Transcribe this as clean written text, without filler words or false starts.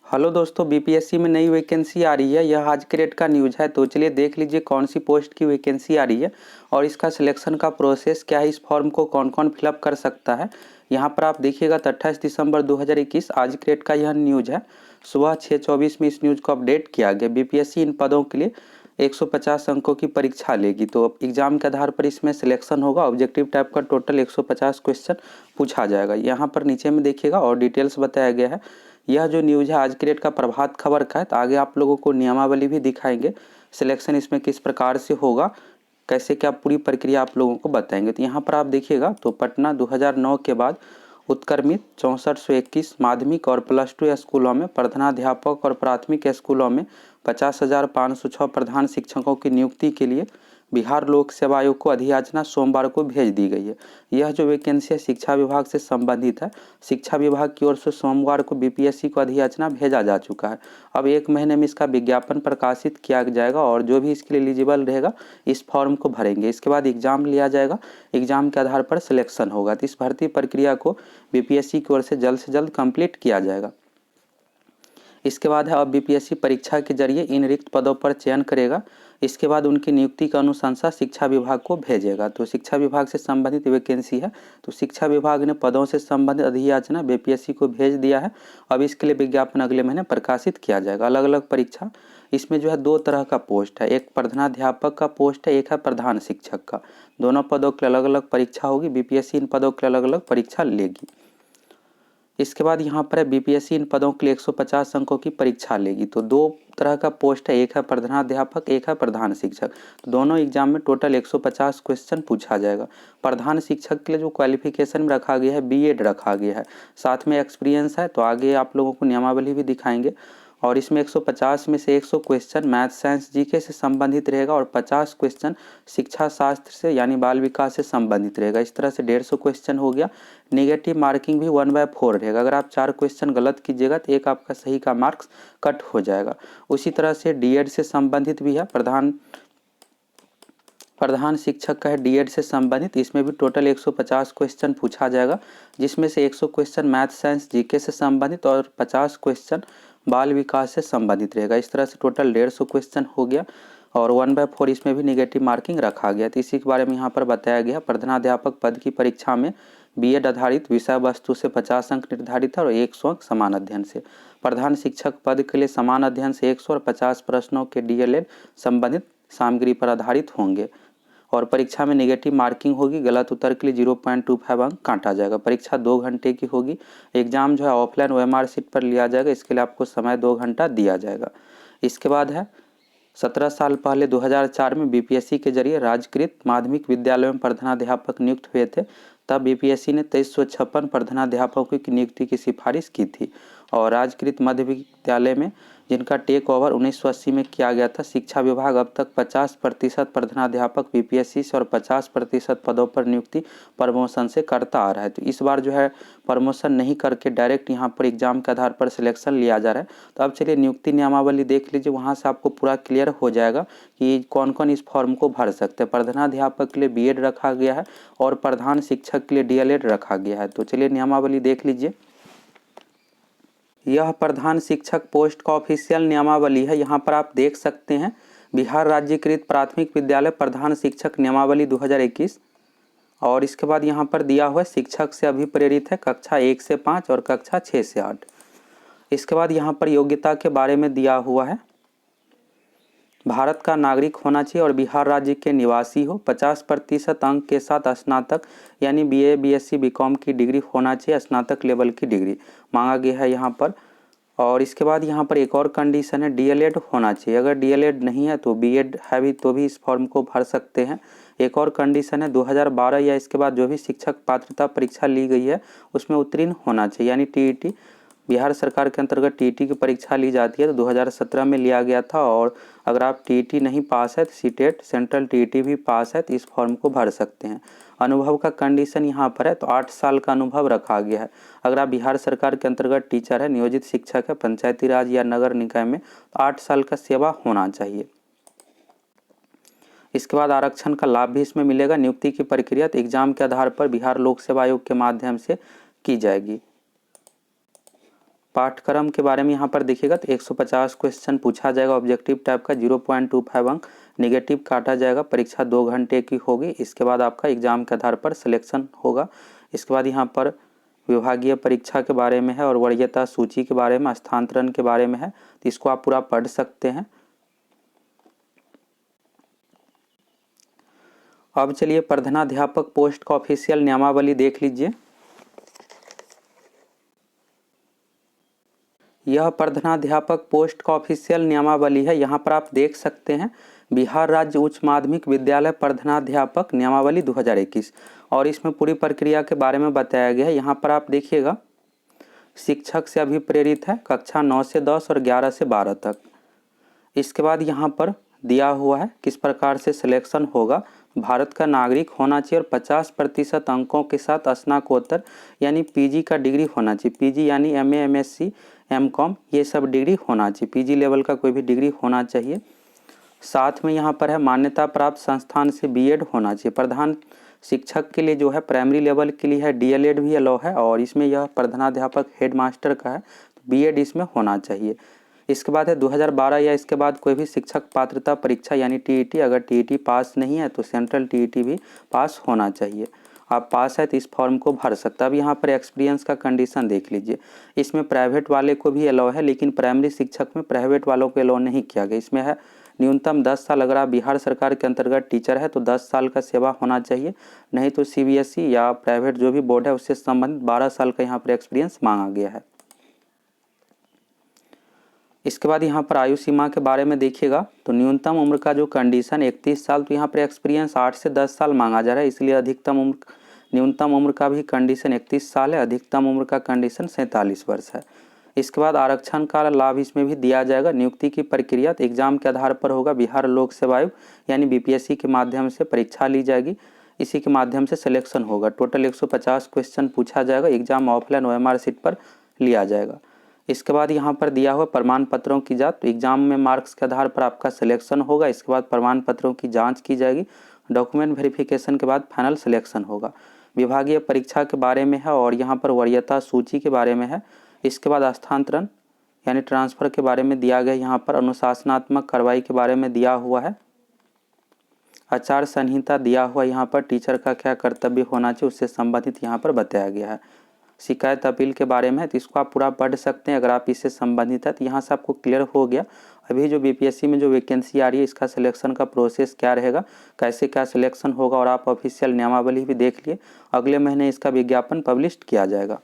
Hello दोस्तों, BPSC में नई वैकेंसी आ रही है। यह आज के डेट का न्यूज़ है, तो चलिए देख लीजिए कौन सी पोस्ट की वैकेंसी आ रही है और इसका सिलेक्शन का प्रोसेस क्या है, इस फॉर्म को कौन कौन फिलअप कर सकता है। यहाँ पर आप देखिएगा तो 28 दिसंबर 2021 आज के डेट का यह न्यूज़ है। सुबह 6:24 में इस न्यूज़ को अपडेट किया गया। बीपीएससी इन पदों के लिए 150 अंकों की परीक्षा लेगी, तो एग्जाम के आधार पर इसमें सिलेक्शन होगा। ऑब्जेक्टिव टाइप का टोटल 150 क्वेश्चन पूछा जाएगा। यहाँ पर नीचे में देखिएगा और डिटेल्स बताया गया है। यह जो न्यूज़ है आज की डेट का प्रभात खबर का है, तो आगे आप लोगों को नियमावली भी दिखाएंगे, सिलेक्शन इसमें किस प्रकार से होगा, कैसे क्या पूरी प्रक्रिया आप लोगों को बताएंगे। तो यहाँ पर आप देखिएगा तो पटना 2009 के बाद उत्क्रमित 6421 माध्यमिक और +2 स्कूलों में प्रधानाध्यापक और प्राथमिक स्कूलों में 50,506 प्रधान शिक्षकों की नियुक्ति के लिए बिहार लोक सेवा आयोग को अधियाचना सोमवार को भेज दी गई है। यह जो वैकेंसी है शिक्षा विभाग से संबंधित है। शिक्षा विभाग की ओर से सोमवार को बीपीएससी को अधियाचना भेजा जा चुका है। अब 1 महीने में इसका विज्ञापन प्रकाशित किया जाएगा और जो भी इसके लिए एलिजिबल रहेगा इस फॉर्म को भरेंगे। इसके बाद एग्जाम लिया जाएगा, एग्जाम के आधार पर सिलेक्शन होगा। तो इस भर्ती प्रक्रिया को बीपीएससी की ओर से जल्द कंप्लीट किया जाएगा। इसके बाद है अब बीपीएससी परीक्षा के जरिए इन रिक्त पदों पर चयन करेगा। इसके बाद उनकी नियुक्ति का अनुशंसा शिक्षा विभाग को भेजेगा। तो शिक्षा विभाग से संबंधित वैकेंसी है, तो शिक्षा विभाग ने पदों से संबंधित अधियाचना बीपीएससी को भेज दिया है। अब इसके लिए विज्ञापन अगले महीने प्रकाशित किया जाएगा। अलग अलग परीक्षा इसमें जो है 2 तरह का पोस्ट है, एक प्रधानाध्यापक का पोस्ट है, एक है प्रधान शिक्षक का। दोनों पदों के अलग अलग परीक्षा होगी। बीपीएससी इन पदों के अलग अलग परीक्षा लेगी। इसके बाद यहाँ पर बीपीएससी इन पदों के लिए 150 अंकों की परीक्षा लेगी। तो 2 तरह का पोस्ट है, एक है प्रधानाध्यापक, एक है प्रधान शिक्षक। तो दोनों एग्जाम में टोटल 150 क्वेश्चन पूछा जाएगा। प्रधान शिक्षक के लिए जो क्वालिफिकेशन में रखा गया है बीएड रखा गया है, साथ में एक्सपीरियंस है। तो आगे आप लोगों को नियमावली भी दिखाएंगे। और इसमें 150 में से 100 क्वेश्चन मैथ साइंस जीके से संबंधित रहेगा और 50 क्वेश्चन शिक्षा शास्त्र से यानी बाल विकास से संबंधित रहेगा। इस तरह से 150 क्वेश्चन हो गया। नेगेटिव मार्किंग भी 1/4 रहेगा। अगर आप 4 क्वेश्चन गलत कीजिएगा तो एक आपका सही का मार्क्स कट हो जाएगा। उसी तरह से डीएड से संबंधित भी है, प्रधान शिक्षक का है डीएड से संबंधित। इसमें भी टोटल 150 क्वेश्चन पूछा जाएगा, जिसमें से 100 क्वेश्चन मैथ साइंस जीके से संबंधित और 50 क्वेश्चन बाल विकास से संबंधित रहेगा। इस तरह से टोटल 150 क्वेश्चन हो गया और 1/4 इसमें भी निगेटिव मार्किंग रखा गया। तो इसी के बारे में यहाँ पर बताया गया। प्रधानाध्यापक पद की परीक्षा में बीएड आधारित विषय वस्तु से 50 अंक निर्धारित है और 100 अंक समान अध्ययन से। प्रधान शिक्षक पद के लिए समान अध्ययन से 100 और 50 प्रश्नों के डीएलएड संबंधित सामग्री पर आधारित होंगे। और परीक्षा में नेगेटिव मार्किंग होगी। गलत उत्तर के लिए 0.25 अंक काटा जाएगा। परीक्षा 2 घंटे की होगी। एग्जाम जो है ऑफलाइन ओएमआर सीट पर लिया जाएगा। इसके लिए आपको समय 2 घंटा दिया जाएगा। इसके बाद है 17 साल पहले 2004 में बीपीएससी के जरिए राजकृत माध्यमिक विद्यालयों में प्रधानाध्यापक नियुक्त हुए थे। तब बीपीएससी ने 2356 प्रधानाध्यापकों की नियुक्ति की सिफारिश की थी। और राजकृत मध्य विद्यालय में जिनका टेक ओवर 1980 में किया गया था। शिक्षा विभाग अब तक 50% प्रधानाध्यापक बीपीएससी से और 50% पदों पर नियुक्ति प्रमोशन से करता आ रहा है। तो इस बार जो है प्रमोशन नहीं करके डायरेक्ट यहाँ पर एग्जाम के आधार पर सिलेक्शन लिया जा रहा है। तो अब चलिए नियुक्ति नियमावली देख लीजिए, वहाँ से आपको पूरा क्लियर हो जाएगा कि कौन कौन इस फॉर्म को भर सकते हैं। प्रधानाध्यापक के लिए बीएड रखा गया है और प्रधान शिक्षक के लिए डीएलएड रखा गया है। तो चलिए नियमावली देख लीजिए। यह प्रधान शिक्षक पोस्ट का ऑफिशियल नियमावली है। यहाँ पर आप देख सकते हैं बिहार राज्यकृत प्राथमिक विद्यालय प्रधान शिक्षक नियमावली 2021। और इसके बाद यहाँ पर दिया हुआ है शिक्षक से अभिप्रेरित है कक्षा 1 से 5 और कक्षा 6 से 8। इसके बाद यहाँ पर योग्यता के बारे में दिया हुआ है। भारत का नागरिक होना चाहिए और बिहार राज्य के निवासी हो। 50% अंक के साथ स्नातक यानी बीए बीएससी बीकॉम की डिग्री होना चाहिए। स्नातक लेवल की डिग्री मांगा गया है यहाँ पर। और इसके बाद यहाँ पर एक और कंडीशन है, डीएलएड होना चाहिए। अगर डीएलएड नहीं है तो बीएड है भी तो भी इस फॉर्म को भर सकते हैं। एक और कंडीशन है 2012 या इसके बाद जो भी शिक्षक पात्रता परीक्षा ली गई है उसमें उत्तीर्ण होना चाहिए, यानी टीईटी। बिहार सरकार के अंतर्गत टीईटी की परीक्षा ली जाती है, तो 2017 में लिया गया था। और अगर आप टीईटी नहीं पास है तो सीटेट सेंट्रल टीईटी भी पास है तो इस फॉर्म को भर सकते हैं। अनुभव का कंडीशन यहाँ पर है तो 8 साल का अनुभव रखा गया है। अगर आप बिहार सरकार के अंतर्गत टीचर है, नियोजित शिक्षक है, पंचायती राज या नगर निकाय में, तो 8 साल का सेवा होना चाहिए। इसके बाद आरक्षण का लाभ भी इसमें मिलेगा। नियुक्ति की प्रक्रिया तो एग्जाम के आधार पर बिहार लोक सेवा आयोग के माध्यम से की जाएगी। पाठ्यक्रम के बारे में यहाँ पर देखिएगा तो 150 क्वेश्चन पूछा जाएगा ऑब्जेक्टिव टाइप का, 0.25 अंक नेगेटिव काटा जाएगा। परीक्षा 2 घंटे की होगी। इसके बाद आपका एग्जाम के आधार पर सिलेक्शन होगा। इसके बाद यहाँ पर विभागीय परीक्षा के बारे में है और वरीयता सूची के बारे में, स्थानांतरण के बारे में है, तो इसको आप पूरा पढ़ सकते हैं। अब चलिए प्रधानाध्यापक पोस्ट का ऑफिशियल नियमावली देख लीजिए। यह प्रधानाध्यापक पोस्ट का ऑफिशियल नियमावली है। यहाँ पर आप देख सकते हैं बिहार राज्य उच्च माध्यमिक विद्यालय प्रधानाध्यापक नियमावली 2021, और इसमें पूरी प्रक्रिया के बारे में बताया गया है। यहाँ पर आप देखिएगा शिक्षक से अभिप्रेरित है, कक्षा 9 से 10 और 11 से 12 तक। इसके बाद यहाँ पर दिया हुआ है किस प्रकार से सिलेक्शन होगा। भारत का नागरिक होना चाहिए और 50% अंकों के साथ स्नातकोत्तर यानी पीजी का डिग्री होना चाहिए। पीजी यानी एमए, एमएससी, एमकॉम ये सब डिग्री होना चाहिए। पीजी लेवल का कोई भी डिग्री होना चाहिए। साथ में यहाँ पर है मान्यता प्राप्त संस्थान से बीएड होना चाहिए। प्रधान शिक्षक के लिए जो है प्राइमरी लेवल के लिए है डीएलएड भी अलाउ है, और इसमें यह प्रधानाध्यापक हेडमास्टर का है तो बीएड इसमें होना चाहिए। इसके बाद है 2012 या इसके बाद कोई भी शिक्षक पात्रता परीक्षा यानी टीईटी, अगर टीईटी पास नहीं है तो सेंट्रल टीईटी भी पास होना चाहिए। आप पास है तो इस फॉर्म को भर सकते हैं। अब यहाँ पर एक्सपीरियंस का कंडीशन देख लीजिए। इसमें प्राइवेट वाले को भी अलाउ है, लेकिन प्राइमरी शिक्षक में प्राइवेट वालों को अलाउ नहीं किया गया। इसमें है न्यूनतम 10 साल, अगर आप बिहार सरकार के अंतर्गत टीचर है तो 10 साल का सेवा होना चाहिए, नहीं तो सीबीएसई या प्राइवेट जो भी बोर्ड है उससे संबंधित 12 साल का यहाँ पर एक्सपीरियंस मांगा गया है। इसके बाद यहाँ पर आयु सीमा के बारे में देखिएगा तो न्यूनतम उम्र का जो कंडीशन 31 साल, तो यहाँ पर एक्सपीरियंस 8 से 10 साल मांगा जा रहा है, इसलिए अधिकतम उम्र न्यूनतम उम्र का भी कंडीशन 31 साल है, अधिकतम उम्र का कंडीशन 47 वर्ष है। इसके बाद आरक्षण का लाभ इसमें भी दिया जाएगा। नियुक्ति की प्रक्रिया तो एग्जाम के आधार पर होगा। बिहार लोक सेवा आयोग यानी बीपीएससी के माध्यम से परीक्षा ली जाएगी, इसी के माध्यम से सिलेक्शन होगा। टोटल 150 क्वेश्चन पूछा जाएगा। एग्जाम ऑफलाइन ओएमआर सीट पर लिया जाएगा। इसके बाद यहाँ पर दिया हुआ प्रमाण पत्रों की जांच, तो एग्जाम में मार्क्स के आधार पर आपका सिलेक्शन होगा। इसके बाद प्रमाण पत्रों की जांच की जाएगी। डॉक्यूमेंट वेरिफिकेशन के बाद फाइनल सिलेक्शन होगा। विभागीय परीक्षा के बारे में है और यहाँ पर वरीयता सूची के बारे में है। इसके बाद स्थानांतरण यानी ट्रांसफ़र के बारे में दिया गया। यहाँ पर अनुशासनात्मक कार्रवाई के बारे में दिया हुआ है। आचार संहिता दिया हुआ, यहाँ पर टीचर का क्या कर्तव्य होना चाहिए उससे संबंधित यहाँ पर बताया गया है। शिकायत अपील के बारे में है तो इसको आप पूरा पढ़ सकते हैं अगर आप इससे संबंधित है तो। यहाँ से आपको क्लियर हो गया अभी जो बीपीएससी में जो वैकेंसी आ रही है इसका सिलेक्शन का प्रोसेस क्या रहेगा, कैसे क्या सिलेक्शन होगा, और आप ऑफिशियल नियमावली भी देख लिए। अगले महीने इसका विज्ञापन पब्लिश किया जाएगा।